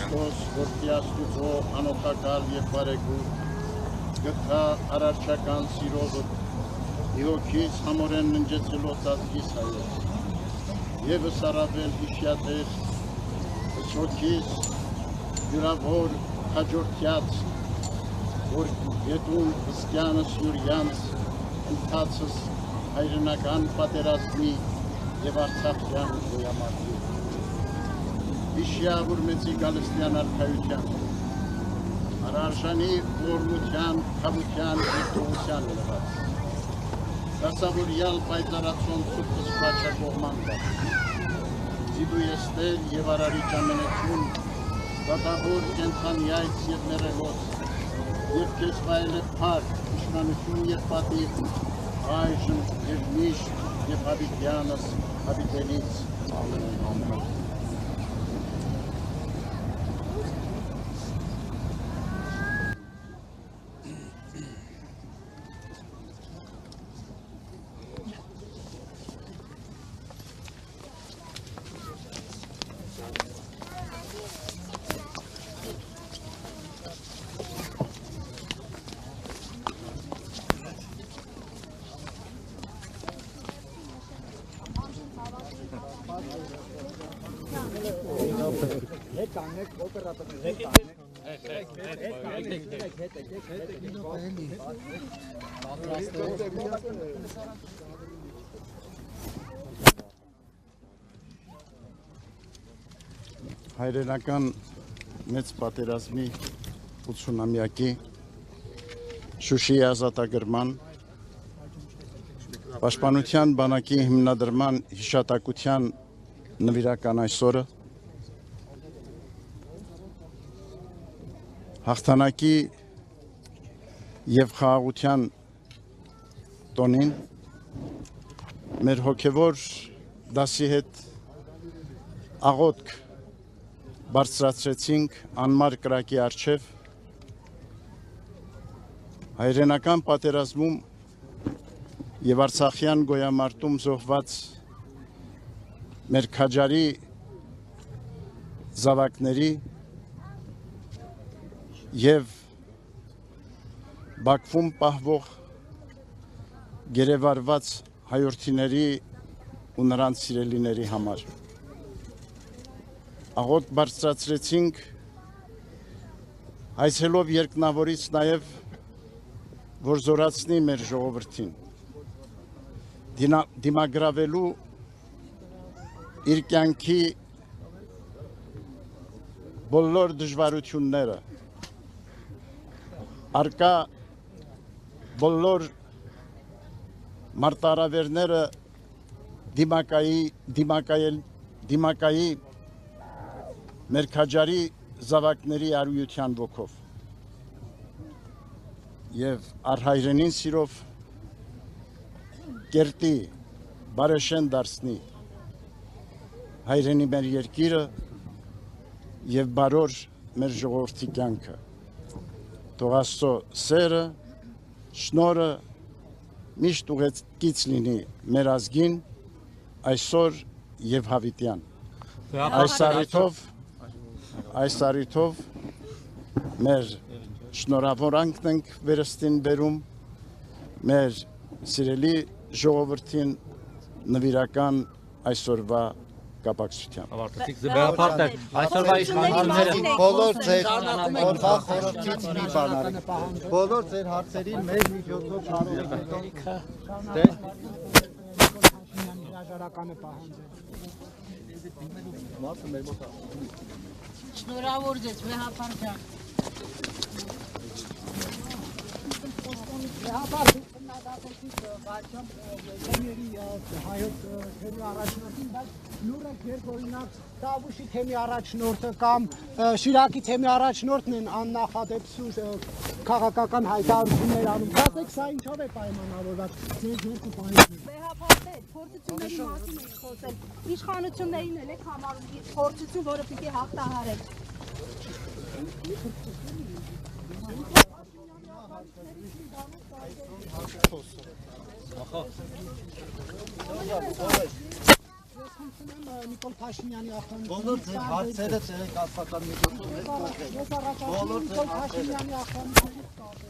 Քրիստոս, որդի Աստուծո, անօթակալ եւ բարեգութ, գտա արարչական սիրովը, իհոգիս համորեն ննջեցելով ազգիս հայոց, եւս առավել հիշյատեր, հոգիս յուրավոր հաջորդյաց, որ ետուն հսկյանս յուրյանց ընթացս հայրենական պատերազմի և Արցախյան գոյամարտի։ Հիշյա ուրմեցի գալստյան արքայության, առարժանի ողորմության, քավության և տողության լված, դասավորյալ պայծառացոն սուրբս պաչակողման բար, ձիդու եստեր և արարիչ ամենություն, դատավոր կենթանյայց և մերելոց, և կեզ վայել փառք, իշխանություն և պատիվ, այժմ և միշտ և հավիտյանս հավիտենից ամեն։ Հայրենական մեծ պատերազմի 80-ամյակի Շուշիի ազատագրման Պաշտպանության բանակի հիմնադրման հիշատակության նվիրական այսօրը հաղթանակի և խաղաղության տոնին մեր հոգևոր դասի հետ աղոթք բարձրացրեցինք անմար կրակի առջև հայրենական պատերազմում և Արցախյան գոյամարտում զոհված մեր քաջարի զավակների և Բաքվում պահվող գերեվարված հայրենիների ու նրանց սիրելիների համար։ Աղոթք բարձրացրեցինք հայցելով երկնավորից նաև, որ զորացնի մեր ժողովրդին, դիմագրավելու իր կյանքի բոլոր դժվարությունները, արկա բոլոր մարտահրավերները դիմակայի մեր քաջարի զավակների արույության ոգով և առհայրենին սիրով կերտի բարեշեն դարձնի հայրենի մեր երկիրը և բարոր մեր ժողովրդի կյանքը։ Թող Աստծո սերը, շնորհը միշտ ուղեկից լինի մեր ազգին այսօր և հավիտյան։ Այս առիթով մեր շնորհավորանքն ենք վերստին բերում մեր սիրելի ժողովրդին նվիրական այսօրվա կապակցությամբ։ Այսօրվա իշխանությունները բոլոր ձեր օրվա խորհրդից մի բան արեք։ Բոլոր ձեր հարցերին մեր միջոցով հրաժարականը պահանջել։ Շնորհավոր ձեզ, վեհապար ջան։ Վեհապար քննադատեցիք բաճամ թեմերի հայոց թեմի առաջնորդին, բայց լուրը երկօրինակ Տավուշի թեմի առաջնորդը կամ Շիրակի թեմի առաջնորդն են աննախադեպ քաղաքական հայտարարություններ անում։ Ասեք, սա ինչով է պայմանավորված ձեր երկու պայմանները։ Վեհապարներ, փորձությունների մասին եք խոսել։ Իշխանություններին էլ եք համարում փորձություն, որը պիտի հաղթահարեք։ Ես խնդրում եմ Նիկոլ Փաշինյանի ախտանիշ։ Բոլոր ձեր հարցերը ցերեկ աստական միջոցով Ես առաջարկում եմ Նիկոլ Փաշինյանի ախտանիշ։